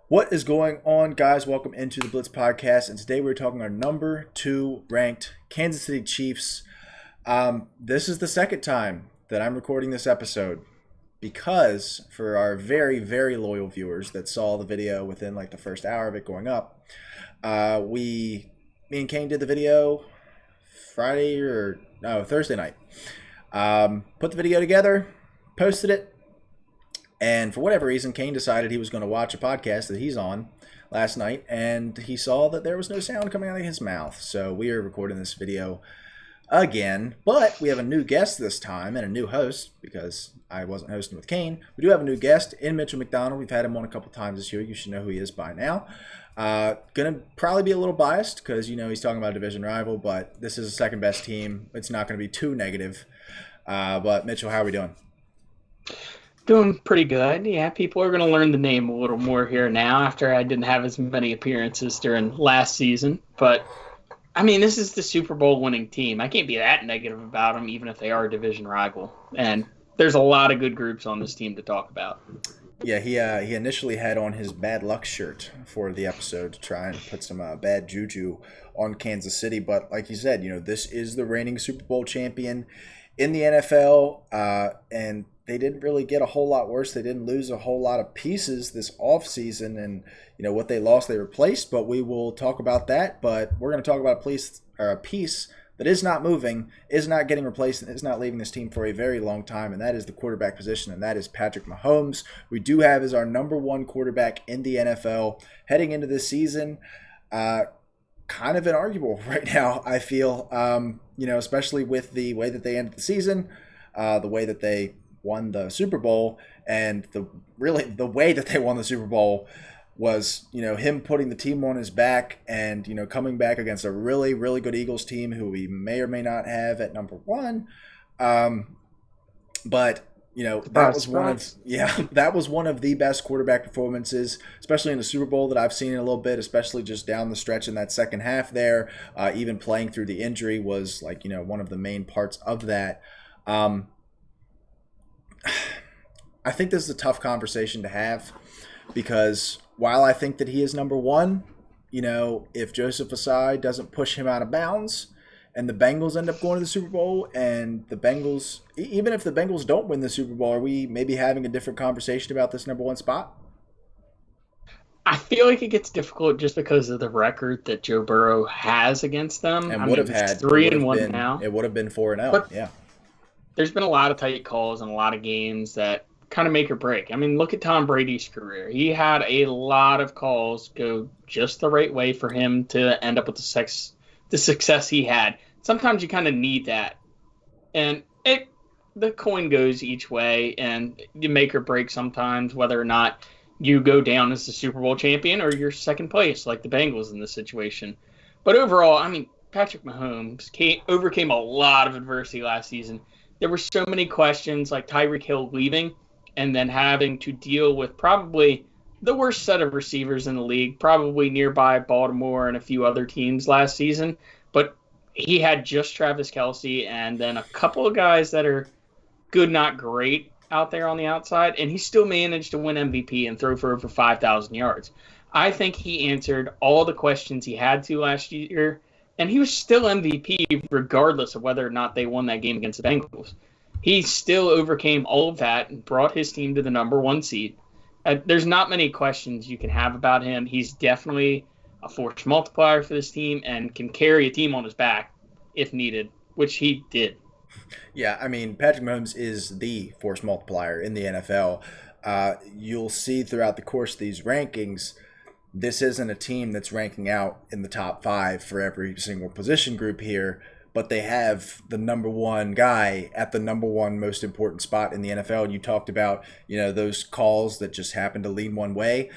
What is going on, guys? Welcome into the Blitz podcast, and today we're talking our number 2 ranked Kansas City Chiefs. This is the second time that I'm recording this episode because for our very, very loyal viewers that saw the video within like the first hour of it going up, me and Kane did the video Thursday night. Put the video together, posted it. And for whatever reason, Kane decided he was going to watch a podcast that he's on last night, and he saw that there was no sound coming out of his mouth. So we are recording this video again, but we have a new guest this time and a new host because I wasn't hosting with Kane. We do have a new guest in Mitchell McDonald. We've had him on a couple times this year. You should know who he is by now. Gonna probably be a little biased because, he's talking about a division rival, but this is the second best team. It's not going to be too negative. But Mitchell, how are we doing? Doing pretty good. Yeah, people are going to learn the name a little more here now after I didn't have as many appearances during last season. But, this is the Super Bowl winning team. I can't be that negative about them, even if they are a division rival. And there's a lot of good groups on this team to talk about. Yeah, he initially had on his bad luck shirt for the episode to try and put some bad juju on Kansas City. But like you said, this is the reigning Super Bowl champion in the NFL, and they didn't really get a whole lot worse. They didn't lose a whole lot of pieces this offseason, and what they lost, they replaced. But we will talk about that. But we're going to talk about a piece that is not moving, is not getting replaced, and is not leaving this team for a very long time, and that is the quarterback position, and that is Patrick Mahomes. We do have as our number one quarterback in the NFL heading into this season. Kind of inarguable right now, I feel, especially with the way that they ended the season, the way that they won the Super Bowl, and the way that they won the Super Bowl was, him putting the team on his back and, coming back against a really, really good Eagles team who we may or may not have at number one. But that was one of the best quarterback performances, especially in the Super Bowl, that I've seen in a little bit, especially just down the stretch in that second half there. Even playing through the injury was one of the main parts of that. I think this is a tough conversation to have because while I think that he is number one, if Joseph Asai doesn't push him out of bounds and the Bengals end up going to the Super Bowl, and the Bengals, even if the Bengals don't win the Super Bowl, are we maybe having a different conversation about this number one spot? I feel like it gets difficult just because of the record that Joe Burrow has against them. And would have had 3-1 now. It would have been 4-0. Yeah. There's been a lot of tight calls and a lot of games that kind of make or break. Look at Tom Brady's career. He had a lot of calls go just the right way for him to end up with the success he had. Sometimes you kind of need that. And the coin goes each way, and you make or break sometimes whether or not you go down as the Super Bowl champion or you're second place, like the Bengals in this situation. But overall, Patrick Mahomes overcame a lot of adversity last season. There were so many questions, like Tyreek Hill leaving and then having to deal with probably the worst set of receivers in the league, probably nearby Baltimore and a few other teams last season. But he had just Travis Kelce and then a couple of guys that are good, not great, out there on the outside, and he still managed to win MVP and throw for over 5,000 yards. I think he answered all the questions he had to last year, and he was still MVP regardless of whether or not they won that game against the Bengals. He still overcame all of that and brought his team to the number one seed. There's not many questions you can have about him. He's definitely a force multiplier for this team and can carry a team on his back if needed, which he did. Yeah, Patrick Mahomes is the force multiplier in the NFL. You'll see throughout the course of these rankings, this isn't a team that's ranking out in the top 5 for every single position group here, but they have the number one guy at the number one most important spot in the NFL. And you talked about, those calls that just happen to lean one way.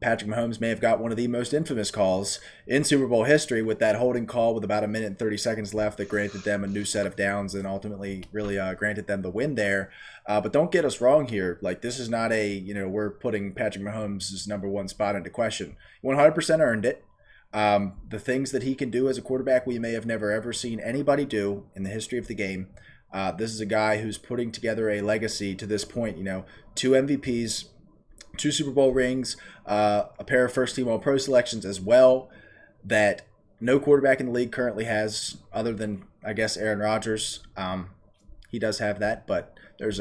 Patrick Mahomes may have got one of the most infamous calls in Super Bowl history with that holding call with about 1 minute and 30 seconds left that granted them a new set of downs and ultimately really granted them the win there. But don't get us wrong here. This is not we're putting Patrick Mahomes' number one spot into question. 100% earned it. The things that he can do as a quarterback we may have never ever seen anybody do in the history of the game. This is a guy who's putting together a legacy to this point. 2 MVPs, 2 Super Bowl rings, a pair of first-team All-Pro selections as well, that no quarterback in the league currently has, other than, I guess, Aaron Rodgers. He does have that, but there's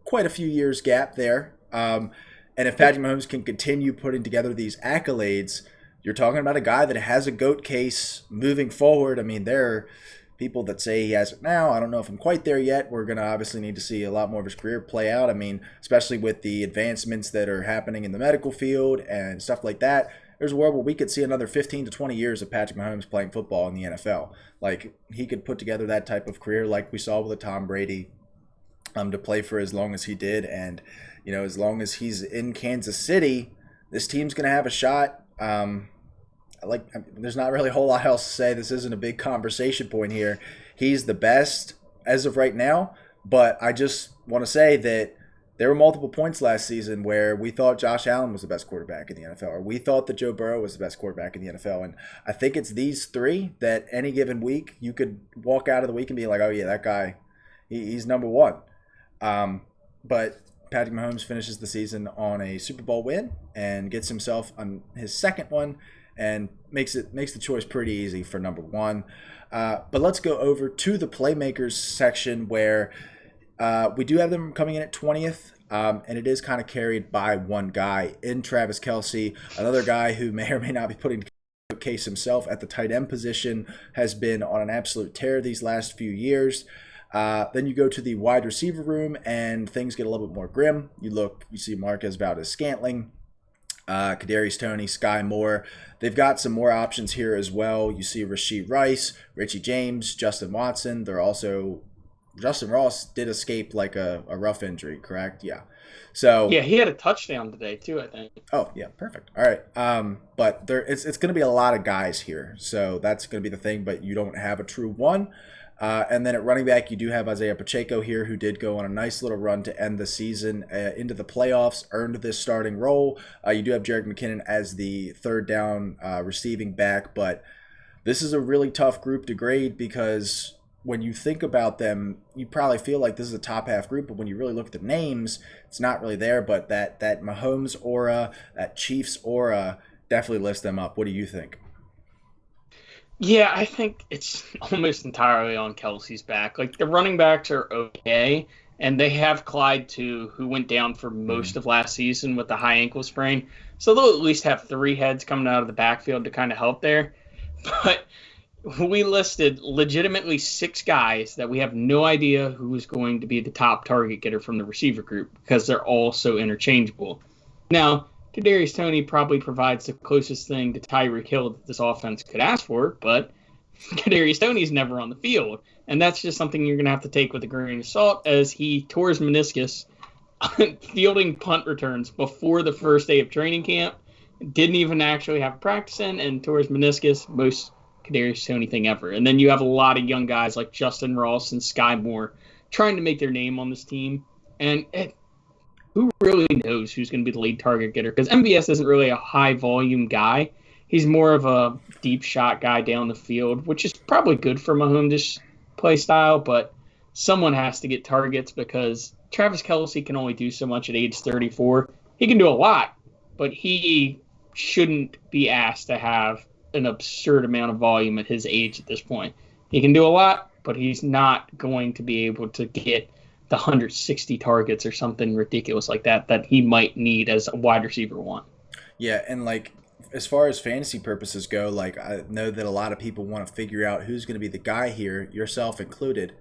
quite a few years gap there. And if Patrick Mahomes can continue putting together these accolades, you're talking about a guy that has a GOAT case moving forward. I mean, there are people that say he has it now. I don't know if I'm quite there yet. We're going to obviously need to see a lot more of his career play out. I mean, especially with the advancements that are happening in the medical field and stuff like that, there's a world where we could see another 15 to 20 years of Patrick Mahomes playing football in the NFL. Like, he could put together that type of career like we saw with a Tom Brady, to play for as long as he did. And, you know, as long as he's in Kansas City, this team's going to have a shot. There's not really a whole lot else to say. This isn't a big conversation point here. He's the best as of right now, but I just want to say that there were multiple points last season where we thought Josh Allen was the best quarterback in the NFL, or we thought that Joe Burrow was the best quarterback in the NFL. And I think it's these three that any given week you could walk out of the week and be like, oh yeah, that guy, he's number one. But Patrick Mahomes finishes the season on a Super Bowl win and gets himself on his second one and makes the choice pretty easy for number one. But let's go over to the playmakers section where we do have them coming in at 20th, and it is kind of carried by one guy in Travis Kelce, another guy who may or may not be putting case himself at the tight end position, has been on an absolute tear these last few years. Then you go to the wide receiver room, and things get a little bit more grim. You see Marquez Valdez-Scantling, Kadarius Toney, Sky Moore. They've got some more options here as well. You see Rashee Rice, Richie James, Justin Watson. Justin Ross did escape like a rough injury, correct? Yeah. So yeah, he had a touchdown today too, I think. Oh yeah, perfect. All right. But it's going to be a lot of guys here, so that's going to be the thing. But you don't have a true one. And then at running back, you do have Isaiah Pacheco here, who did go on a nice little run to end the season into the playoffs, earned this starting role. You do have Jerick McKinnon as the third down receiving back, but this is a really tough group to grade because when you think about them, you probably feel like this is a top half group, but when you really look at the names, it's not really there. But that Mahomes aura, that Chiefs aura definitely lifts them up. What do you think? Yeah, I think it's almost entirely on Kelce's back. Like, the running backs are okay, and they have Clyde, too, who went down for most of last season with the high ankle sprain. So they'll at least have three heads coming out of the backfield to kind of help there. But we listed legitimately 6 guys that we have no idea who is going to be the top target getter from the receiver group because they're all so interchangeable. Now, Kadarius Toney probably provides the closest thing to Tyreek Hill that this offense could ask for, but Kadarius Toney's never on the field. And that's just something you're going to have to take with a grain of salt, as he tore his meniscus fielding punt returns before the first day of training camp, didn't even actually have practice in, and tore his meniscus, most Kadarius Toney thing ever. And then you have a lot of young guys like Justin Ross and Sky Moore trying to make their name on this team. And who really knows who's going to be the lead target getter? Because MVS isn't really a high-volume guy. He's more of a deep shot guy down the field, which is probably good for Mahomes' play style, but someone has to get targets because Travis Kelce can only do so much at age 34. He can do a lot, but he shouldn't be asked to have an absurd amount of volume at his age at this point. He can do a lot, but he's not going to be able to get the 160 targets or something ridiculous like that he might need as a wide receiver one. Yeah, and like as far as fantasy purposes go, like I know that a lot of people want to figure out who's going to be the guy here, yourself included.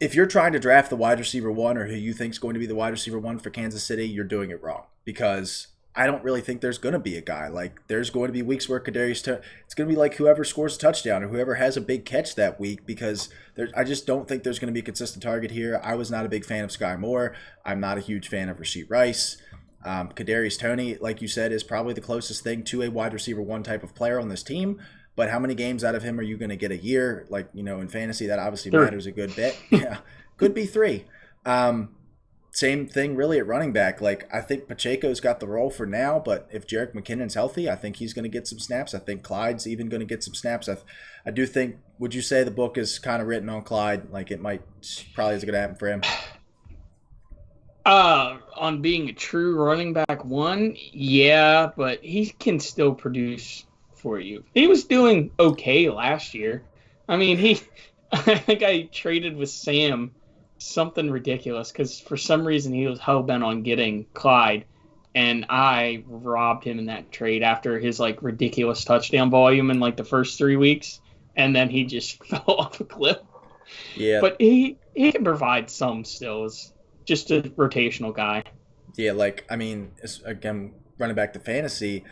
If you're trying to draft the wide receiver one or who you think is going to be the wide receiver one for Kansas City, you're doing it wrong because I don't really think there's going to be a guy. Like, there's going to be weeks where it's going to be like whoever scores a touchdown or whoever has a big catch that week because I just don't think there's going to be a consistent target here. I was not a big fan of Sky Moore. I'm not a huge fan of Rashee Rice. Kadarius Toney, like you said, is probably the closest thing to a wide receiver one type of player on this team. But how many games out of him are you going to get a year? Like, you know, in fantasy, that obviously matters a good bit. Yeah, could be 3. Same thing really at running back. Like, I think Pacheco's got the role for now, but if Jerick McKinnon's healthy, I think he's going to get some snaps. I think Clyde's even going to get some snaps. I do think, would you say the book is kind of written on Clyde? Like, it might probably is going to happen for him? On being a true running back one, yeah, but he can still produce for you. He was doing okay last year. I mean, I think I traded with Sam something ridiculous because for some reason he was hell bent on getting Clyde, and I robbed him in that trade after his like ridiculous touchdown volume in like the first 3 weeks, and then he just fell off a cliff. Yeah, But he can provide some still as just a rotational guy. yeah. Like, I mean, again, running back to fantasy,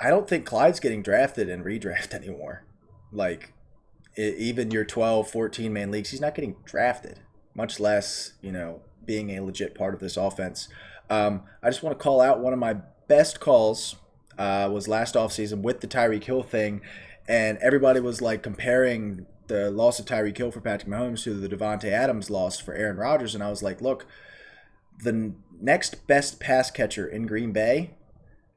I don't think Clyde's getting drafted and redraft anymore. Like, even your 12, 14 man leagues, he's not getting drafted, much less, being a legit part of this offense. I just want to call out one of my best calls was last offseason with the Tyreek Hill thing, and everybody was like comparing the loss of Tyreek Hill for Patrick Mahomes to the Devontae Adams loss for Aaron Rodgers, and I was like, look, the next best pass catcher in Green Bay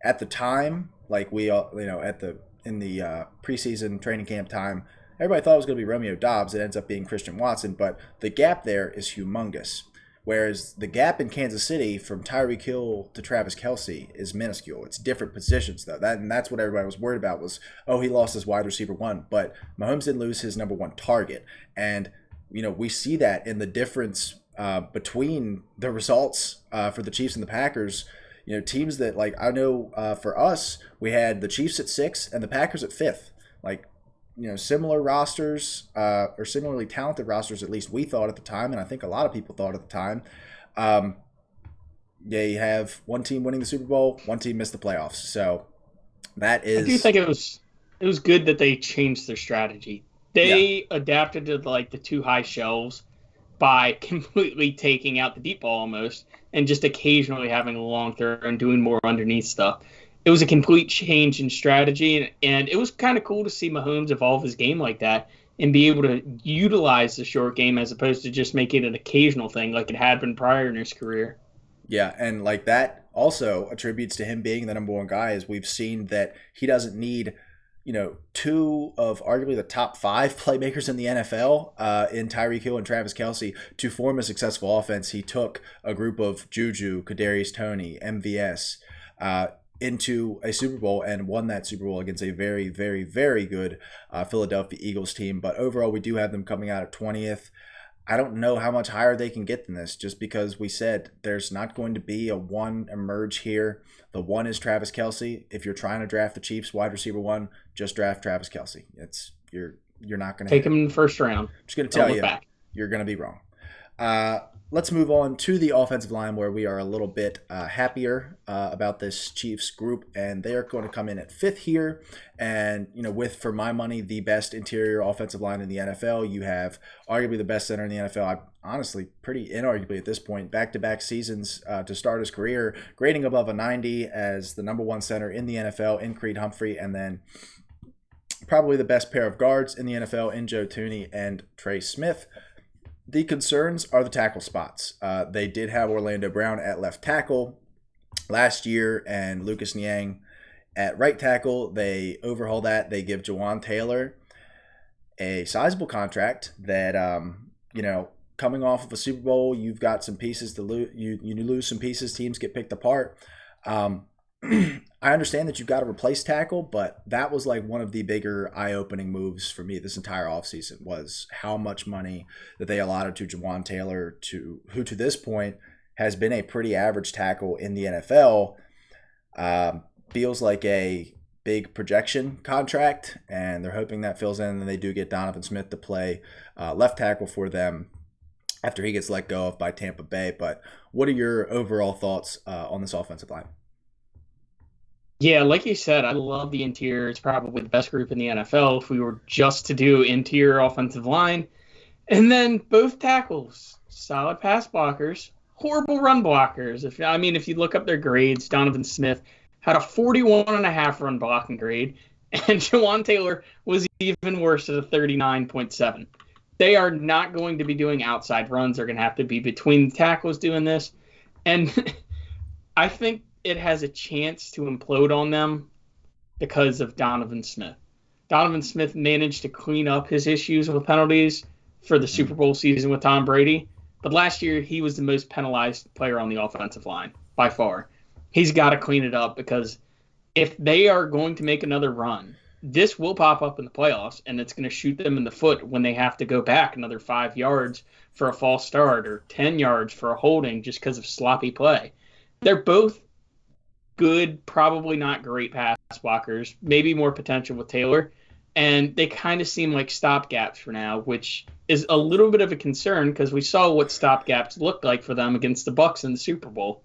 at the time, like we all, in the preseason training camp time, everybody thought it was going to be Romeo Doubs. It ends up being Christian Watson, but the gap there is humongous. Whereas the gap in Kansas City from Tyreek Hill to Travis Kelce is minuscule. It's different positions, though. That's what everybody was worried about was, oh, he lost his wide receiver one. But Mahomes didn't lose his number one target. And, we see that in the difference between the results for the Chiefs and the Packers. Teams that, like, I know for us, we had the Chiefs at 6 and the Packers at 5th. Like, similar rosters or similarly talented rosters, at least we thought at the time, and I think a lot of people thought at the time. You have one team winning the Super Bowl, one team missed the playoffs. So that is. I do think it was good that they changed their strategy. They adapted to like the too high shelves by completely taking out the deep ball almost and just occasionally having a long throw and doing more underneath stuff. It was a complete change in strategy, and it was kind of cool to see Mahomes evolve his game like that and be able to utilize the short game as opposed to just make it an occasional thing like it had been prior in his career. Yeah, and like that also attributes to him being the number one guy, as we've seen that he doesn't need, two of arguably the top 5 playmakers in the NFL in Tyreek Hill and Travis Kelce to form a successful offense. He took a group of Juju, Kadarius Toney, MVS, into a Super Bowl and won that Super Bowl against a very, very, very good Philadelphia Eagles team. But overall, we do have them coming out at 20th. I don't know how much higher they can get than this, just because we said there's not going to be a one emerge here. The one is Travis Kelce. If you're trying to draft the Chiefs wide receiver one, just draft Travis Kelce. You're not going to take him in the first round. I'm just going to tell you, you're going to be wrong. Let's move on to the offensive line, where we are a little bit happier about this Chiefs group, and they are going to come in at 5th here. And, with, for my money, the best interior offensive line in the NFL. You have arguably the best center in the NFL. Honestly, pretty inarguably at this point, back-to-back seasons to start his career, grading above a 90 as the number one center in the NFL in Creed Humphrey, and then probably the best pair of guards in the NFL in Joe Thuney and Trey Smith. The concerns are the tackle spots. They did have Orlando Brown at left tackle last year and Lucas Niang at right tackle. They overhaul that. They give Jawan Taylor a sizable contract that, coming off of a Super Bowl, you've got some pieces to lose. You lose some pieces. Teams get picked apart. I understand that you've got to replace tackle, but that was like one of the bigger eye-opening moves for me this entire offseason was how much money that they allotted to Jawan Taylor, who to this point has been a pretty average tackle in the NFL. Feels like a big projection contract, and they're hoping that fills in, and they do get Donovan Smith to play left tackle for them after he gets let go of by Tampa Bay. But what are your overall thoughts on this offensive line? Yeah, like you said, I love the interior. It's probably the best group in the NFL if we were just to do interior offensive line. And then both tackles, solid pass blockers, horrible run blockers. If you look up their grades, Donovan Smith had a 41.5 run blocking grade, and Jawan Taylor was even worse at a 39.7. They are not going to be doing outside runs. They're going to have to be between the tackles doing this. And I think it has a chance to implode on them because of Donovan Smith. Donovan Smith managed to clean up his issues with penalties for the Super Bowl season with Tom Brady, but last year he was the most penalized player on the offensive line by far. He's got to clean it up because if they are going to make another run, this will pop up in the playoffs, and it's going to shoot them in the foot when they have to go back another 5 yards for a false start or 10 yards for a holding just because of sloppy play. They're both good, probably not great pass blockers, maybe more potential with Taylor, and they kind of seem like stopgaps for now, which is a little bit of a concern because we saw what stopgaps looked like for them against the Bucs in the Super Bowl.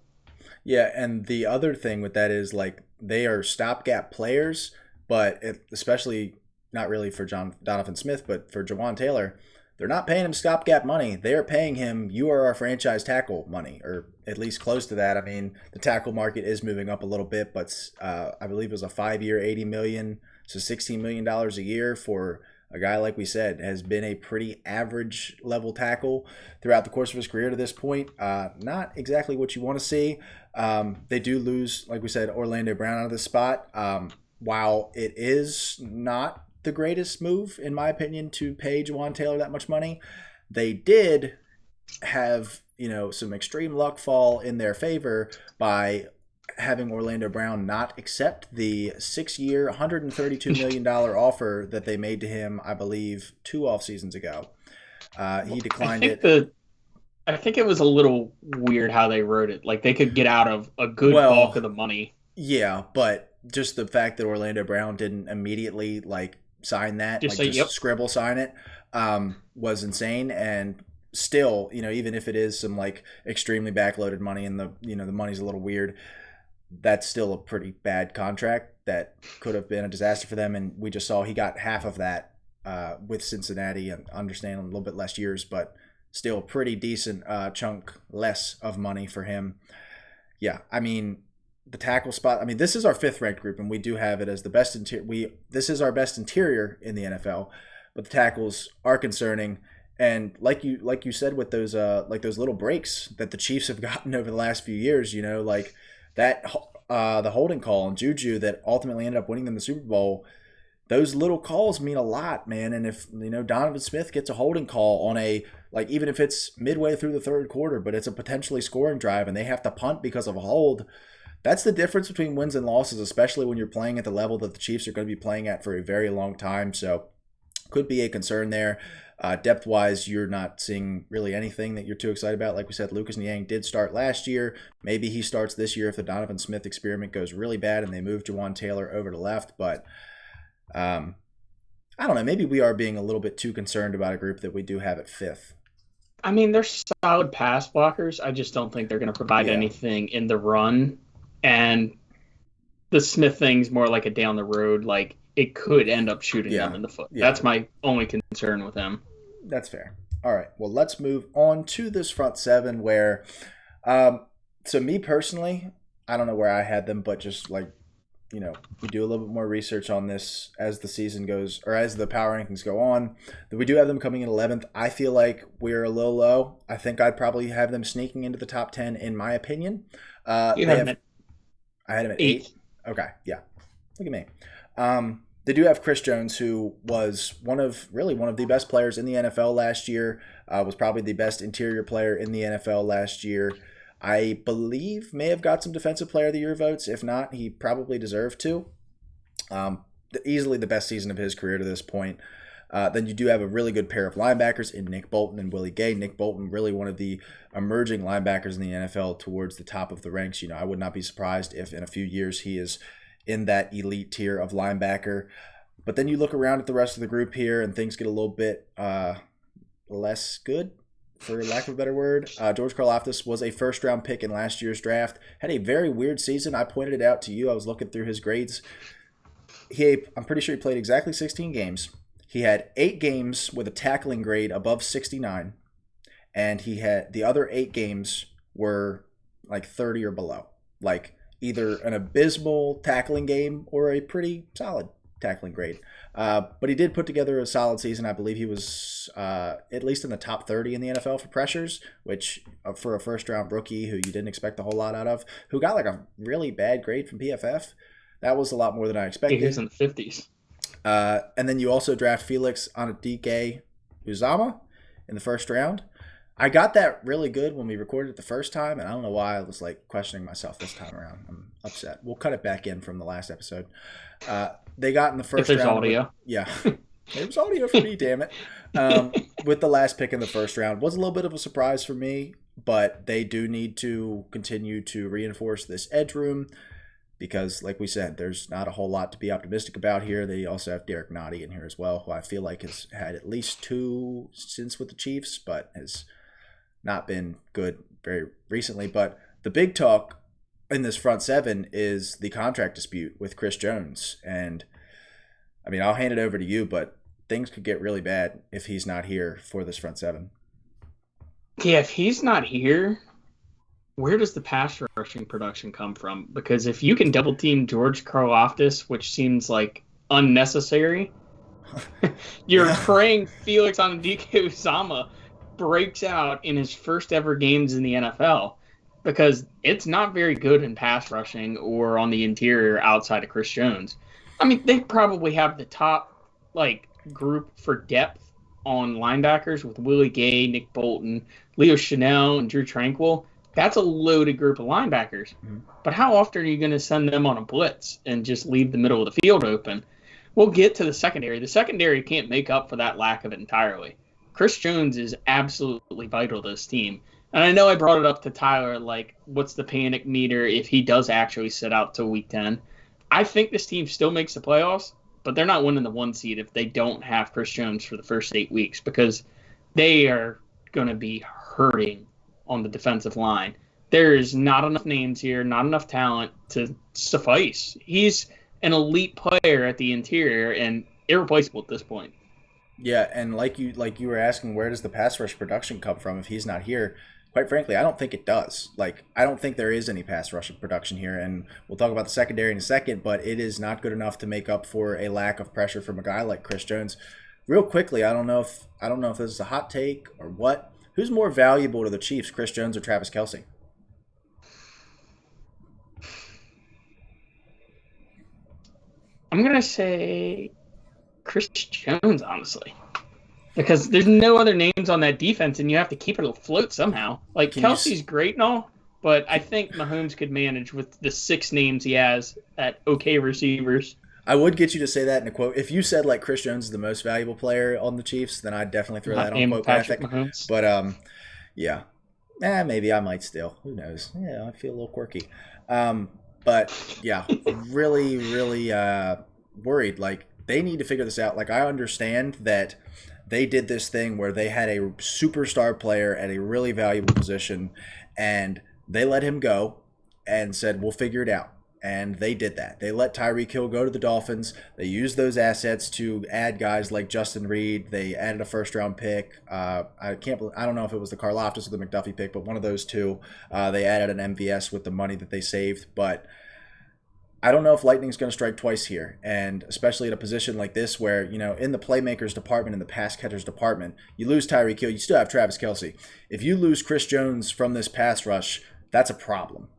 Yeah, and the other thing with that is like they are stopgap players, but especially not really for Donovan Smith, but for Jawan Taylor, they're not paying him stopgap money. They are paying him, you are our franchise tackle money, or at least close to that. I mean, the tackle market is moving up a little bit, but I believe it was a 5-year, $80 million, so $16 million a year for a guy, like we said, has been a pretty average level tackle throughout the course of his career to this point. Not exactly what you want to see. They do lose, like we said, Orlando Brown out of this spot. While it is not the greatest move, in my opinion, to pay Jawan Taylor that much money, they did have, some extreme luck fall in their favor by having Orlando Brown not accept the 6-year, $132 million offer that they made to him, I believe, 2 off seasons ago. He declined it. I think it was a little weird how they wrote it. Like they could get out of a good bulk of the money. Yeah, but just the fact that Orlando Brown didn't immediately sign that, scribble sign it, was insane. And still, even if it is some extremely backloaded money and the money's a little weird, that's still a pretty bad contract that could have been a disaster for them. And we just saw he got half of that with Cincinnati, and understand a little bit less years, but still a pretty decent chunk less of money for him. Yeah, I mean, the tackle spot, this is our 5th ranked group, and we do have it as the best interior. This is our best interior in the NFL, but the tackles are concerning. And like you said with those little breaks that the Chiefs have gotten over the last few years, that the holding call on Juju that ultimately ended up winning them the Super Bowl, those little calls mean a lot, man. And if Donovan Smith gets a holding call on even if it's midway through the 3rd quarter, but it's a potentially scoring drive and they have to punt because of a hold, that's the difference between wins and losses, especially when you're playing at the level that the Chiefs are going to be playing at for a very long time. So could be a concern there. Depth-wise, you're not seeing really anything that you're too excited about. Like we said, Lucas Niang did start last year. Maybe he starts this year if the Donovan Smith experiment goes really bad and they move Jawan Taylor over to left. But I don't know. Maybe we are being a little bit too concerned about a group that we do have at 5th. They're solid pass blockers. I just don't think they're going to provide anything in the run. And the Smith thing's more like a down the road, it could end up shooting them in the foot. Yeah. That's my only concern with him. That's fair. All right. Well, let's move on to this front 7 where, so me personally, I don't know where I had them, but just we do a little bit more research on this as the season goes, or as the power rankings go on. We do have them coming in 11th. I feel like we're a little low. I think I'd probably have them sneaking into the top 10 in my opinion. I had him at 8. Okay. Yeah. Look at me. They do have Chris Jones, who was one of the best players in the NFL last year, was probably the best interior player in the NFL last year. I believe may have got some Defensive Player of the Year votes. If not, he probably deserved to. Easily the best season of his career to this point. Then you do have a really good pair of linebackers in Nick Bolton and Willie Gay. Nick Bolton, really one of the emerging linebackers in the NFL towards the top of the ranks. I would not be surprised if in a few years he is in that elite tier of linebacker. But then you look around at the rest of the group here and things get a little bit less good, for lack of a better word. George Karlaftis was a 1st-round pick in last year's draft. Had a very weird season. I pointed it out to you. I was looking through his grades. I'm pretty sure he played exactly 16 games. He had 8 games with a tackling grade above 69. And he had the other 8 games were 30 or below. Either an abysmal tackling game or a pretty solid tackling grade. But he did put together a solid season. I believe he was at least in the top 30 in the NFL for pressures, which for a 1st-round rookie who you didn't expect a whole lot out of, who got a really bad grade from PFF, that was a lot more than I expected. He was in the 50s. And then you also draft Felix Anudike Uzama in the 1st round. I got that really good when we recorded it the first time, and I don't know why I was like questioning myself this time around. I'm upset. We'll cut it back in from the last episode. They got in the If first there's round. audio. Yeah, there was audio for me, damn it. With the last pick in the first round, was a little bit of a surprise for me, but they do need to continue to reinforce this edge room because, like we said, there's not a whole lot to be optimistic about here. They also have Derek Nottie in here as well, who I feel like has had at least 2 stints with the Chiefs, but has not been good very recently. But the big talk in this front seven is the contract dispute with Chris Jones. And I mean, I'll hand it over to you, but things could get really bad if he's not here for this front seven. Yeah, if he's not here, where does the pass rushing production come from? Because if you can double team George Karlaftis, which seems like unnecessary, you're praying Felix Anudike-Uzomah breaks out in his first ever games in the NFL, because it's not very good in pass rushing or on the interior outside of Chris Jones. I mean, they probably have the top group for depth on linebackers with Willie Gay, Nick Bolton, Leo Chanel, and Drew Tranquil. That's a loaded group of linebackers. Mm-hmm. But how often are you going to send them on a blitz and just leave the middle of the field open? We'll get to the secondary. The secondary can't make up for that lack of it entirely. Chris Jones is absolutely vital to this team. And I know I brought it up to Tyler, what's the panic meter if he does actually sit out till week 10? I think this team still makes the playoffs, but they're not winning the 1 seed if they don't have Chris Jones for the first 8 weeks, because they are going to be hurting on the defensive line. There's not enough names here, not enough talent to suffice. He's an elite player at the interior and irreplaceable at this point. Yeah, and like you were asking, where does the pass rush production come from if he's not here? Quite frankly, I don't think it does. I don't think there is any pass rush production here, and we'll talk about the secondary in a second, but it is not good enough to make up for a lack of pressure from a guy like Chris Jones. Real quickly, I don't know if this is a hot take or what. Who's more valuable to the Chiefs, Chris Jones or Travis Kelce? I'm going to say Chris Jones, honestly. Because there's no other names on that defense, and you have to keep it afloat somehow. Kelsey's great and all, but I think Mahomes could manage with the 6 names he has at okay receivers. I would get you to say that in a quote. If you said Chris Jones is the most valuable player on the Chiefs, then I'd definitely throw that on quote graphic. Mahomes. But yeah, maybe I might still. Who knows? Yeah, I feel a little quirky. But yeah, really, really worried. They need to figure this out. I understand that they did this thing where they had a superstar player at a really valuable position, and they let him go and said, we'll figure it out. And they did that. They let Tyreek Hill go to the Dolphins. They used those assets to add guys like Justin Reed. They added a first-round pick. I don't know if it was the Karlaftis or the McDuffie pick, but one of those two. They added an MVS with the money that they saved. But I don't know if lightning's going to strike twice here, and especially at a position like this where, in the playmakers department, in the pass catchers department, you lose Tyreek Hill, you still have Travis Kelce. If you lose Chris Jones from this pass rush, that's a problem.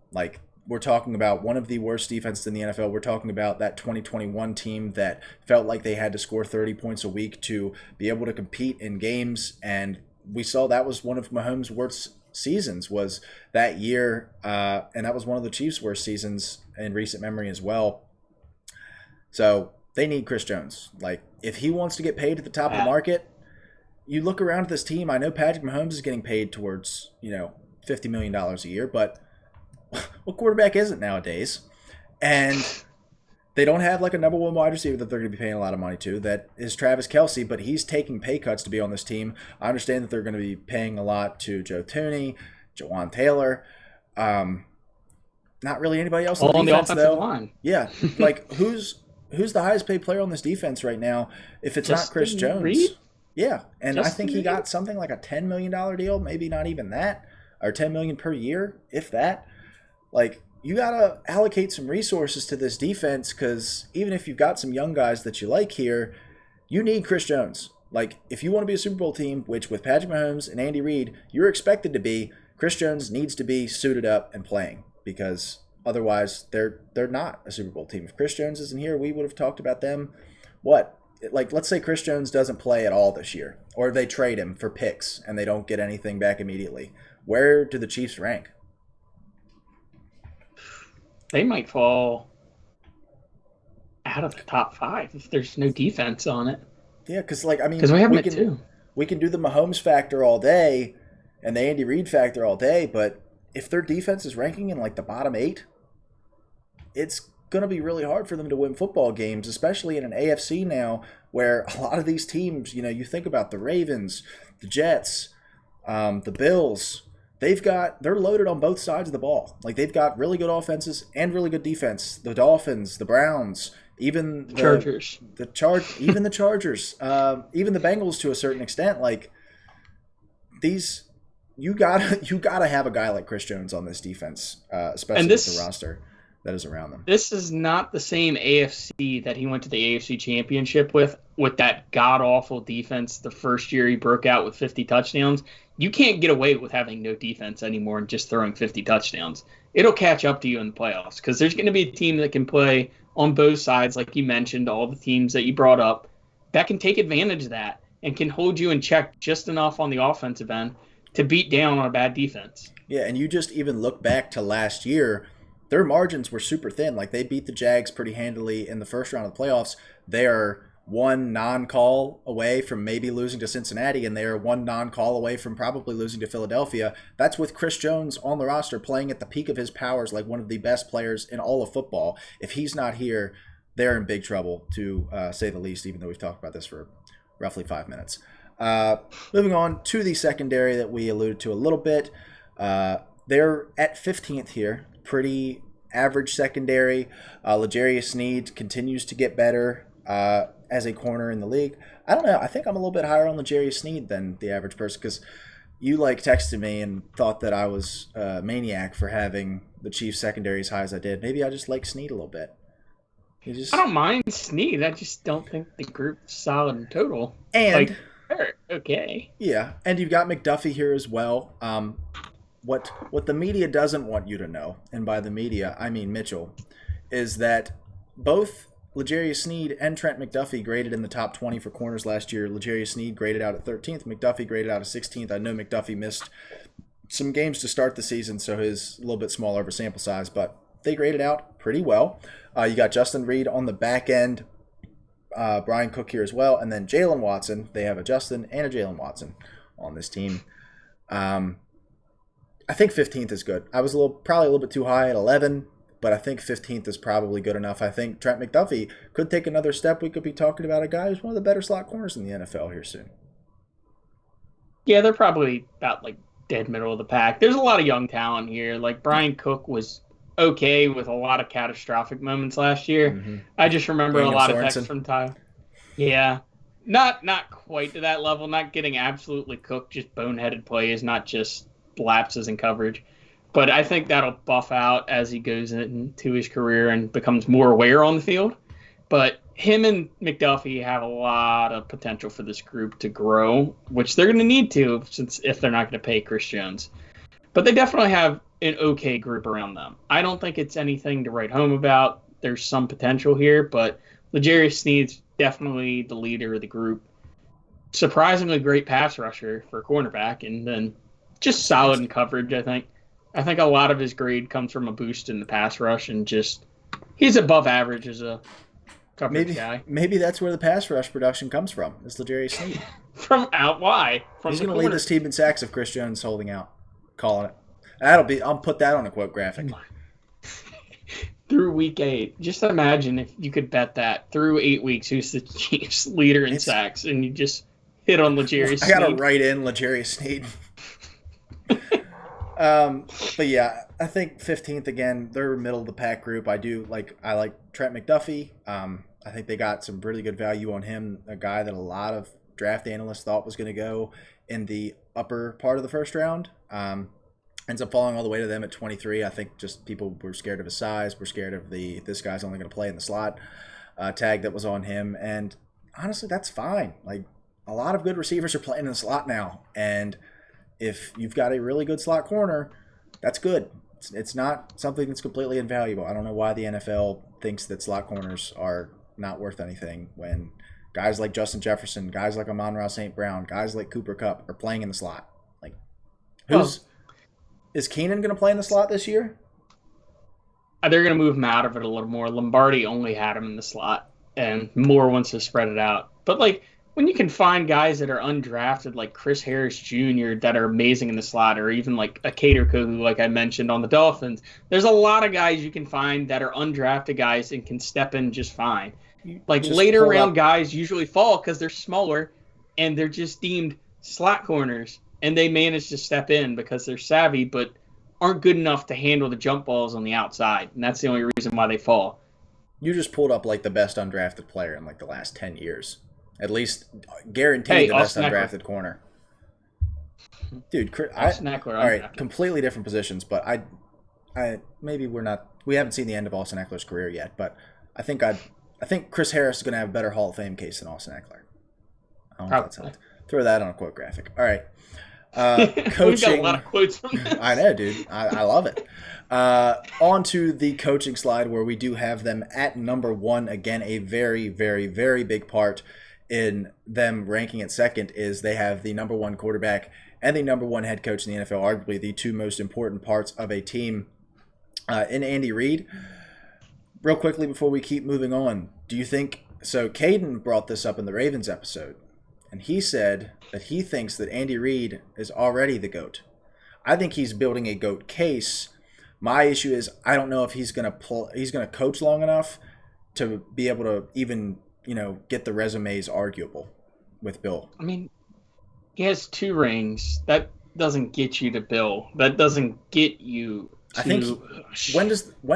We're talking about one of the worst defenses in the NFL. We're talking about that 2021 team that felt like they had to score 30 points a week to be able to compete in games, and we saw that was one of Mahomes' worst seasons was that year, and that was one of the Chiefs' worst seasons in recent memory as well. So they need Chris Jones. If he wants to get paid at the top of the market, you look around at this team. I know Patrick Mahomes is getting paid towards $50 million a year, but what quarterback isn't nowadays? And they don't have a number one wide receiver that they're going to be paying a lot of money to. That is Travis Kelce, but he's taking pay cuts to be on this team. I understand that they're going to be paying a lot to Joe Thuney, Jawan Taylor. Not really anybody else on the defense, though. Line. Yeah, who's the highest paid player on this defense right now? If it's not Chris Jones, Reed? Yeah, and I think he got something like a $10 million deal, maybe not even that, or $10 million per year, if that. You got to allocate some resources to this defense, because even if you've got some young guys that you like here, you need Chris Jones. If you want to be a Super Bowl team, which with Patrick Mahomes and Andy Reid, you're expected to be, Chris Jones needs to be suited up and playing, because otherwise they're not a Super Bowl team. If Chris Jones isn't here, we would have talked about them, like, let's say Chris Jones doesn't play at all this year, or they trade him for picks and they don't get anything back immediately. Where do the Chiefs rank? They might fall out of the top 5 if there's no defense on it. Yeah, because like I mean, because we have it too. We can do the Mahomes factor all day and the Andy Reid factor all day, but if their defense is ranking in like the bottom 8, it's going to be really hard for them to win football games, especially in an AFC now where a lot of these teams, you think about the Ravens, the Jets, the Bills, they're loaded on both sides of the ball. Like they've got really good offenses and really good defense. The Dolphins, the Browns, even the Chargers, even the Chargers, even the Bengals to a certain extent. Like these, you gotta have a guy like Chris Jones on this defense, especially with the roster that is around them. This is not the same AFC that he went to the AFC Championship with that god-awful defense the first year he broke out with 50 touchdowns. You can't get away with having no defense anymore and just throwing 50 touchdowns. It'll catch up to you in the playoffs because there's going to be a team that can play on both sides, like you mentioned, all the teams that you brought up, that can take advantage of that and can hold you in check just enough on the offensive end to beat down on a bad defense. Yeah, and you just even look back to last year, their margins were super thin. Like they beat the Jags pretty handily in the first round of the playoffs. They are one non-call away from maybe losing to Cincinnati, and they are one non-call away from probably losing to Philadelphia. That's with Chris Jones on the roster playing at the peak of his powers, like one of the best players in all of football. If he's not here, they're in big trouble, to say the least, even though we've talked about this for roughly 5 minutes. Moving on to the secondary that we alluded to a little bit. They're at 15th here. Pretty average secondary. L'Jarius Sneed continues to get better as a corner in the league. I don't know. I think I'm a little bit higher on L'Jarius Sneed than the average person because you texted me and thought that I was a maniac for having the Chiefs secondary as high as I did. Maybe I just like Sneed a little bit. I don't mind Sneed. I just don't think the group's solid in total. And okay. Yeah, and you've got McDuffie here as well. What the media doesn't want you to know, and by the media I mean Mitchell, is that both L'Jarius Sneed and Trent McDuffie graded in the top 20 for corners last year. L'Jarius Sneed graded out at 13th. McDuffie graded out at 16th. I know McDuffie missed some games to start the season, so his a little bit smaller of a sample size, but they graded out pretty well. You got Justin Reed on the back end, Brian Cook here as well, and then Jalen Watson. They have a Justin and a Jalen Watson on this team. I think 15th is good. I was probably a little bit too high at 11, but I think 15th is probably good enough. I think Trent McDuffie could take another step. We could be talking about a guy who's one of the better slot corners in the NFL here soon. Yeah, they're probably about dead middle of the pack. There's a lot of young talent here. Brian Cook was okay with a lot of catastrophic moments last year. Mm-hmm. I just remember Daniel a lot Sorensen. Of texts from Ty. Yeah. Not quite to that level, not getting absolutely cooked, just boneheaded plays, not just lapses in coverage. But I think that'll buff out as he goes into his career and becomes more aware on the field. But him and McDuffie have a lot of potential for this group to grow, which they're going to need to if they're not going to pay Chris Jones. But they definitely have an okay group around them. I don't think it's anything to write home about. There's some potential here, but L'Jarius Sneed's definitely the leader of the group. Surprisingly great pass rusher for a cornerback, and then just solid in coverage, I think. I think a lot of his grade comes from a boost in the pass rush, and just he's above average as a coverage guy. Maybe that's where the pass rush production comes from, is L'Jarius Sneed. From out why? He's going to lead this team in sacks if Chris Jones is holding out. Calling it. I'll put that on a quote graphic. Through week 8. Just imagine if you could bet that through 8 weeks who's the Chiefs leader in sacks, and you just hit on L'Jarius Sneed. I got to write in L'Jarius Sneed. But yeah, I think 15th again. They're middle of the pack group. I like Trent McDuffie. I think they got some really good value on him. A guy that a lot of draft analysts thought was going to go in the upper part of the first round. Ends up falling all the way to them at 23. I think just people were scared of his size. Were scared of this guy's only going to play in the slot tag that was on him. And honestly, that's fine. A lot of good receivers are playing in the slot now, and if you've got a really good slot corner, that's good. It's not something that's completely invaluable. I don't know why the NFL thinks that slot corners are not worth anything when Guys like Justin Jefferson, guys like Amon-Ra St. Brown, guys like Cooper Kupp are playing in the slot. Like, is Keenan going to play in the slot this year? They're going to move him out of it a little more. Lombardi only had him in the slot, and Moore wants to spread it out. But, like, when you can find guys that are undrafted, like Chris Harris Jr., that are amazing in the slot, or even like a Cater who, like I mentioned on the Dolphins, there's a lot of guys you can find that are undrafted guys and can step in just fine. Like later round guys usually fall because they're smaller and they're just deemed slot corners, and they manage to step in because they're savvy, but aren't good enough to handle the jump balls on the outside, and that's the only reason why they fall. You just pulled up like the best undrafted player in like the last 10 years. At least guaranteed the best undrafted corner. Dude, Austin Eckler, all right, completely different positions, but I maybe we haven't seen the end of Austin Eckler's career yet, but I think Chris Harris is going to have a better Hall of Fame case than Austin Eckler. I don't know if that's helped. Throw that on a quote graphic. All right. Coaching. We've got a lot of quotes from this. I know, dude. I love it. On to the coaching slide, where we do have them at number 1. Again, a very, very, very big part in them ranking at second is they have the number 1 quarterback and the number 1 head coach in the NFL, arguably the two most important parts of a team in Andy Reid. Real quickly before we keep moving on, do you think – so Caden brought this up in the Ravens episode, and he said that he thinks that Andy Reid is already the GOAT. I think he's building a GOAT case. My issue is I don't know if he's going to coach long enough to be able to even – get the resumes arguable with Bill. I mean, he has 2 rings. That doesn't get you to Bill. That doesn't get you to... I think when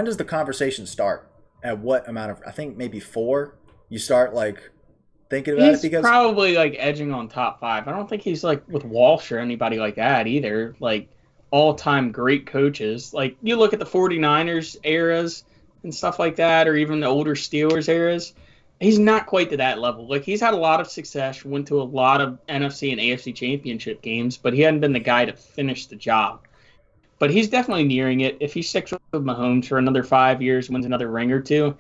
does the conversation start? At what amount of... I think maybe 4? You start, like, thinking about it because... He's probably, like, edging on top 5. I don't think he's, like, with Walsh or anybody like that either. Like, all-time great coaches. Like, you look at the 49ers eras and stuff like that, or even the older Steelers eras... He's not quite to that level. Like, he's had a lot of success, went to a lot of NFC and AFC championship games, but he hadn't been the guy to finish the job. But he's definitely nearing it. If he sticks with Mahomes for another 5 years, wins another ring or 2,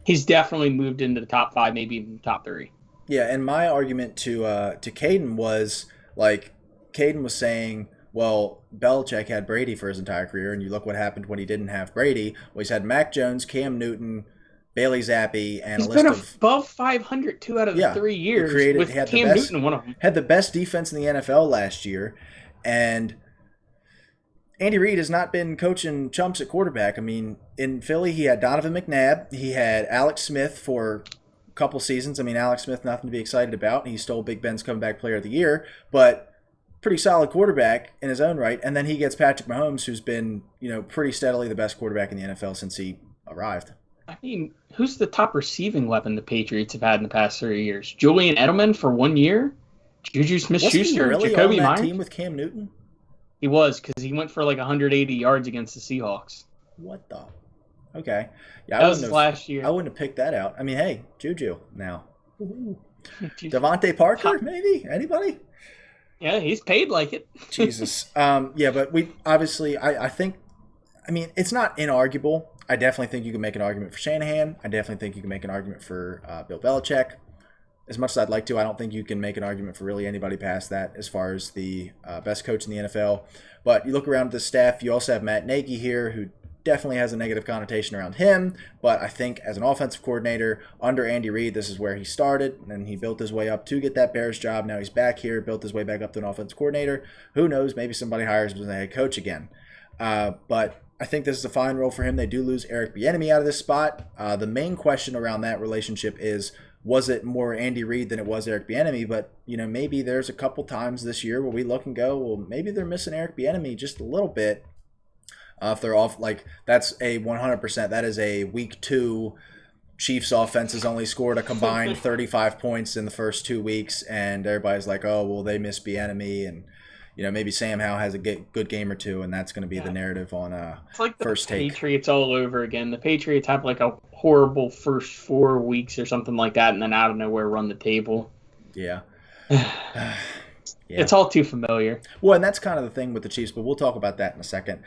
he's definitely moved into the top 5, maybe even top 3. Yeah, and my argument to Caden was, like, Caden was saying, well, Belichick had Brady for his entire career, and you look what happened when he didn't have Brady. Well, he's had Mac Jones, Cam Newton, Bailey Zappi, and he's been above 500 2 out of the 3 years. With Cam Newton, one of them. Had the best defense in the NFL last year, and Andy Reid has not been coaching chumps at quarterback. I mean, in Philly, he had Donovan McNabb. He had Alex Smith for a couple seasons. I mean, Alex Smith, nothing to be excited about. He stole Big Ben's comeback player of the year, but pretty solid quarterback in his own right. And then he gets Patrick Mahomes, who's been, pretty steadily the best quarterback in the NFL since he arrived. I mean, who's the top receiving weapon the Patriots have had in the past 3 years? Julian Edelman for 1 year? Juju Smith-Schuster? Was he really Jacoby on that Myers? team with Cam Newton? He was, because he went for like 180 yards against the Seahawks. What the? Okay. Yeah, that was last year. I wouldn't have picked that out. I mean, hey, Juju now. Devontae Parker, maybe? Anybody? Yeah, he's paid like it. Jesus. Yeah, but we obviously, I think, it's not inarguable. I definitely think you can make an argument for Shanahan. I definitely think you can make an argument for Bill Belichick. As much as I'd like to, I don't think you can make an argument for really anybody past that as far as the best coach in the NFL. But you look around the staff, you also have Matt Nagy here, who definitely has a negative connotation around him. But I think as an offensive coordinator under Andy Reid, this is where he started, and he built his way up to get that Bears job. Now he's back here, built his way back up to an offensive coordinator. Who knows? Maybe somebody hires him as a head coach again. But I think this is a fine role for him. They do lose Eric Bieniemy out of this spot. The main question around that relationship is, was it more Andy Reid than it was Eric Bieniemy? But, maybe there's a couple times this year where we look and go, well, maybe they're missing Eric Bieniemy just a little bit. If they're off, like, that's a 100%. That is a week 2 Chiefs offense has only scored a combined 35 points in the first 2 weeks, and everybody's like, oh, well, they miss Bieniemy, and maybe Sam Howell has a good game or 2, and that's going to be the narrative on it's like First Take. Patriots all over again. The Patriots have like a horrible first 4 weeks or something like that, and then out of nowhere run the table. Yeah. It's all too familiar. Well, and that's kind of the thing with the Chiefs, but we'll talk about that in a second